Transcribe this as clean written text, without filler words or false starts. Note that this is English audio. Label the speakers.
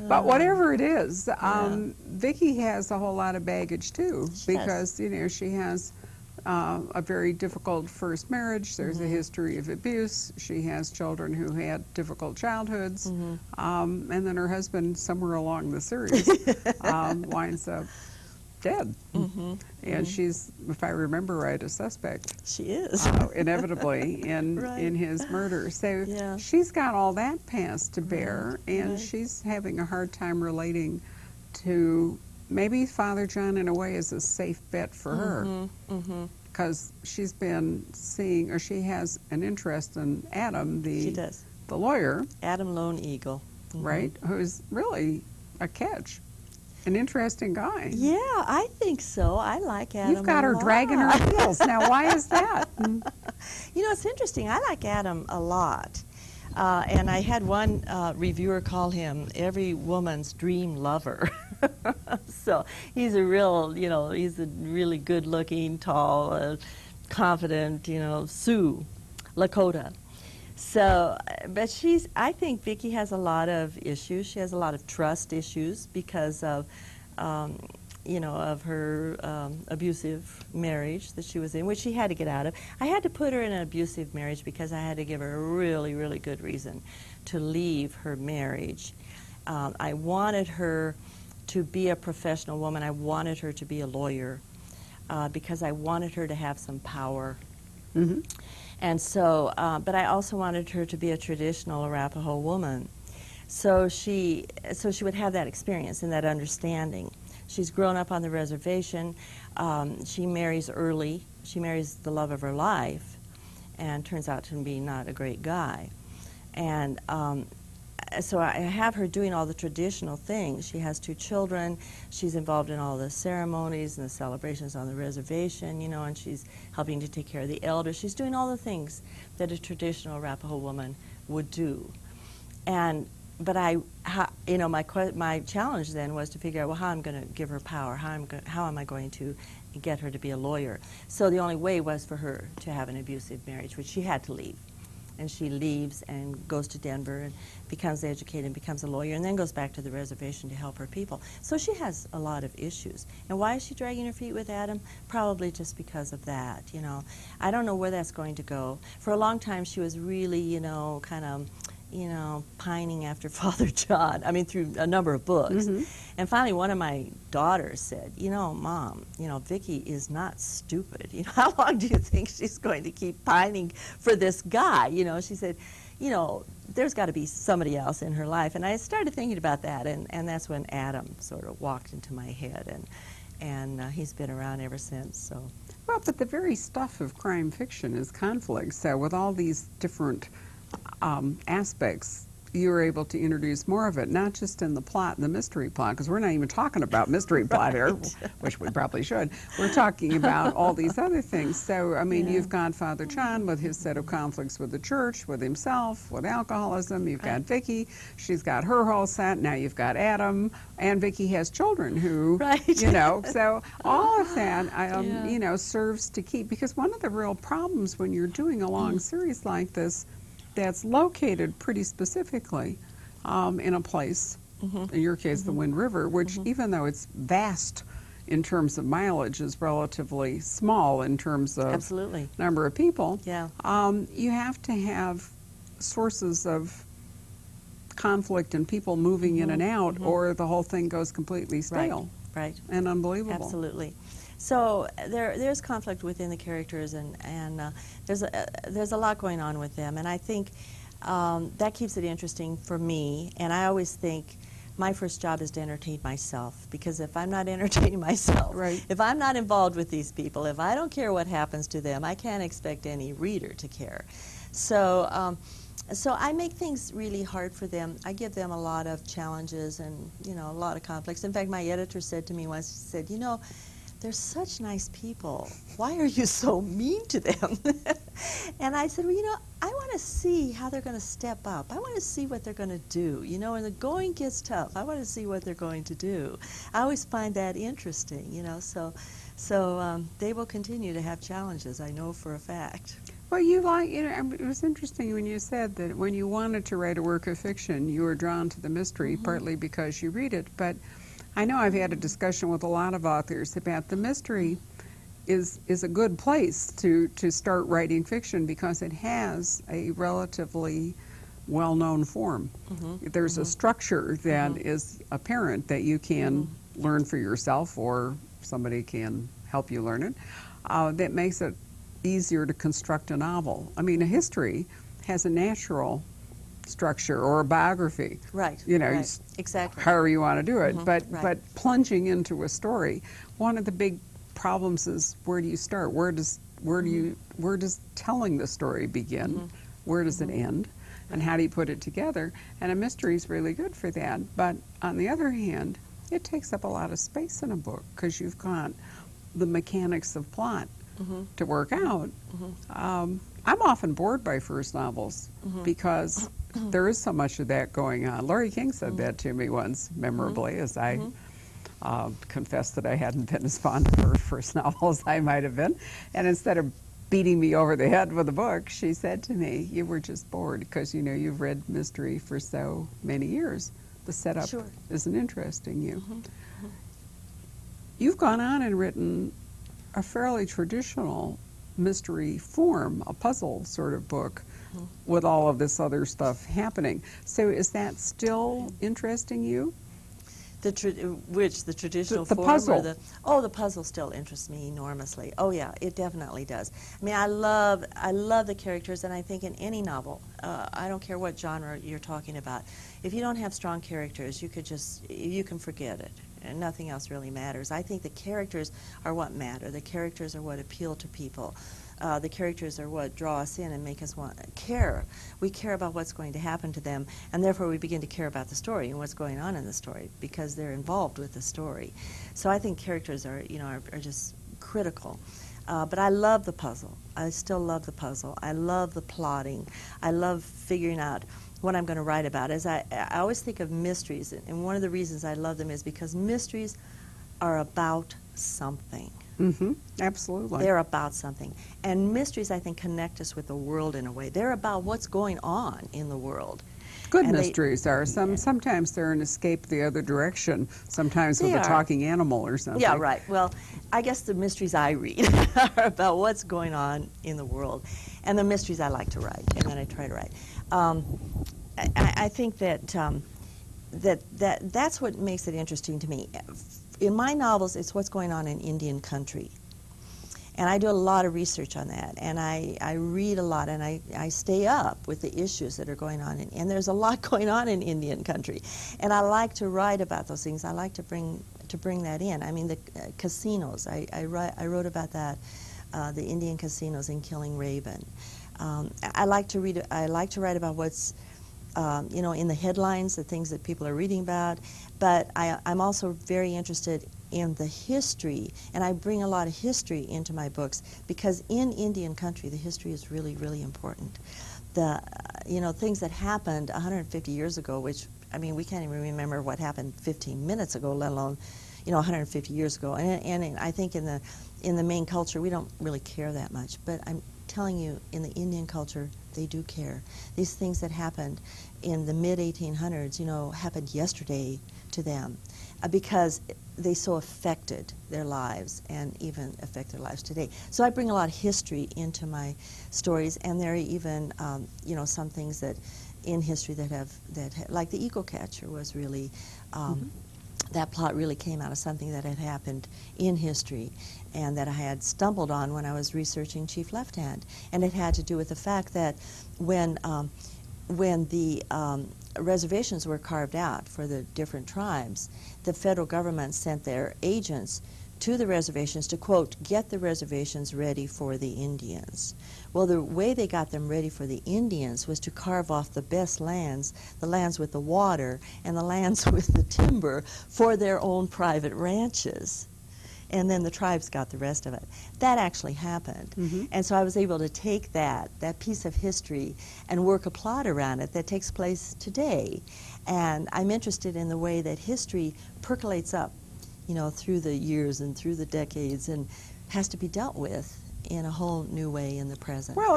Speaker 1: But whatever it is, Vicki has a whole lot of baggage too, because you know she has a very difficult first marriage. There's a history of abuse. She has children who had difficult childhoods, and then her husband, somewhere along the series, winds up dead. And she's, if I remember right, a suspect.
Speaker 2: She is.
Speaker 1: Inevitably in his murder. So she's got all that past to bear, and she's having a hard time relating to maybe Father John in a way is a safe bet for her. Because she's been seeing, or she has an interest in Adam, the lawyer.
Speaker 2: Adam Lone Eagle.
Speaker 1: Right? Who's really a catch. An interesting guy.
Speaker 2: Yeah, I think so. I like Adam.
Speaker 1: You've got her dragging her heels. Now, why is that?
Speaker 2: You know, it's interesting. I like Adam a lot. And I had one reviewer call him every woman's dream lover. So he's a real, you know, he's a really good-looking, tall, confident, you know, Sioux, Lakota. So, but I think Vicki has a lot of issues. She has a lot of trust issues because of, you know, of her abusive marriage that she was in, which she had to get out of. I had to put her in an abusive marriage because I had to give her a really, really good reason to leave her marriage. I wanted her to be a professional woman. I wanted her to be a lawyer because I wanted her to have some power. And so, but I also wanted her to be a traditional Arapaho woman. So she would have that experience and that understanding. She's grown up on the reservation. She marries early. She marries the love of her life and turns out to be not a great guy. And so I have her doing all the traditional things. She has 2 children. She's involved in all the ceremonies and the celebrations on the reservation, you know, and she's helping to take care of the elders. She's doing all the things that a traditional Arapaho woman would do. But you know, my challenge then was to figure out, well, how I'm going to give her power. How am I going to get her to be a lawyer? So the only way was for her to have an abusive marriage, which she had to leave. And she leaves and goes to Denver and becomes educated and becomes a lawyer and then goes back to the reservation to help her people. So she has a lot of issues. And why is she dragging her feet with Adam? Probably just because of that, you know. I don't know where that's going to go. For a long time she was really, you know, kind of, you know, pining after Father John, I mean, through a number of books. And finally one of my daughters said, you know, Mom, you know, Vicki is not stupid. You know, how long do you think she's going to keep pining for this guy? You know, she said, you know, there's got to be somebody else in her life. And I started thinking about that, and that's when Adam sort of walked into my head, and he's been around ever since, so.
Speaker 1: Well, but the very stuff of crime fiction is conflict. So with all these different aspects, you were able to introduce more of it, not just in the plot, the mystery plot, because we're not even talking about mystery plot here, which we probably should. We're talking about all these other things. So, I mean, you've got Father John with his set of conflicts with the church, with himself, with alcoholism. You've got Vicki. She's got her whole set. Now you've got Adam. And Vicki has children who, you know, so all of that, you know, serves to keep, because one of the real problems when you're doing a long series like this that's located pretty specifically in a place, in your case the Wind River, which even though it's vast in terms of mileage is relatively small in terms of number of people, you have to have sources of conflict and people moving in and out, or the whole thing goes completely stale and unbelievable.
Speaker 2: Absolutely. So there's conflict within the characters, and there's a lot going on with them, and I think that keeps it interesting for me. And I always think my first job is to entertain myself, because if I'm not entertaining myself, if I'm not involved with these people, if I don't care what happens to them, I can't expect any reader to care. So so I make things really hard for them. I give them a lot of challenges and, you know, a lot of conflicts. In fact, my editor said to me once, she said, you know, they're such nice people. Why are you so mean to them? And I said, well, you know, I want to see how they're going to step up. I want to see what they're going to do. You know, when the going gets tough, I want to see what they're going to do. I always find that interesting, you know, so they will continue to have challenges, I know for a fact.
Speaker 1: Well, you like, it was interesting when you said that when you wanted to write a work of fiction, you were drawn to the mystery, partly because you read it. But I know I've had a discussion with a lot of authors about the mystery is a good place to start writing fiction because it has a relatively well-known form. There's a structure that is apparent that you can learn for yourself or somebody can help you learn it. That makes it easier to construct a novel. I mean, a history has a natural structure or a biography.
Speaker 2: Right.
Speaker 1: Right.
Speaker 2: Exactly.
Speaker 1: However you want to do it. But
Speaker 2: Right.
Speaker 1: plunging into a story, one of the big problems is where do you start? Where does telling the story begin? Where does it end? And how do you put it together? And a mystery is really good for that. But on the other hand, it takes up a lot of space in a book because you've got the mechanics of plot to work out. I'm often bored by first novels because there is so much of that going on. Laurie King said that to me once, memorably, as I confessed that I hadn't been as fond of her first novel as I might have been. And instead of beating me over the head with a book, she said to me, you were just bored because, you've read mystery for so many years. The setup isn't interesting you. You've gone on and written a fairly traditional mystery form, a puzzle sort of book with all of this other stuff happening. So is that still interesting you?
Speaker 2: The traditional
Speaker 1: the
Speaker 2: form
Speaker 1: puzzle.
Speaker 2: Or the puzzle still interests me enormously. Oh yeah, it definitely does. I mean, I love the characters, and I think in any novel, I don't care what genre you're talking about, if you don't have strong characters, you can forget it, and nothing else really matters. I think the characters are what matter. The characters are what appeal to people. The characters are what draw us in and make us care. We care about what's going to happen to them, and therefore we begin to care about the story and what's going on in the story because they're involved with the story. So I think characters are just critical. But I love the puzzle. I still love the puzzle. I love the plotting. I love figuring out what I'm going to write about. I always think of mysteries, and one of the reasons I love them is because mysteries are about something.
Speaker 1: Absolutely.
Speaker 2: They're about something. And mysteries, I think, connect us with the world in a way. They're about what's going on in the world.
Speaker 1: Good mysteries are. Sometimes they're an escape the other direction, sometimes with a talking animal or something.
Speaker 2: Yeah, right. Well, I guess the mysteries I read are about what's going on in the world. And the mysteries I like to write, and that I try to write. I think that's what makes it interesting to me. In my novels, it's what's going on in Indian country. And I do a lot of research on that, and I read a lot, and I stay up with the issues that are going on. And there's a lot going on in Indian country. And I like to write about those things. I like to bring that in. I mean, the casinos, I wrote about that, the Indian casinos in Killing Raven. I like to write about what's in the headlines, the things that people are reading about, but I'm also very interested in the history, and I bring a lot of history into my books because in Indian country, the history is really, really important. The things that happened 150 years ago, which, I mean, we can't even remember what happened 15 minutes ago, let alone 150 years ago. And I think in the main culture, we don't really care that much, but I'm telling you, in the Indian culture, they do care. These things that happened in the mid-1800s, happened yesterday to them because they so affected their lives and even affect their lives today. So I bring a lot of history into my stories, and there are even, some things that in history like the Eagle Catcher was really, that plot really came out of something that had happened in history and that I had stumbled on when I was researching Chief Left Hand. And it had to do with the fact that when the reservations were carved out for the different tribes, the federal government sent their agents to the reservations to, quote, get the reservations ready for the Indians. Well, the way they got them ready for the Indians was to carve off the best lands, the lands with the water and the lands with the timber, for their own private ranches. And then the tribes got the rest of it. That actually happened. And so I was able to take that piece of history and work a plot around it that takes place today. And I'm interested in the way that history percolates up, through the years and through the decades and has to be dealt with in a whole new way in the present.
Speaker 1: Well,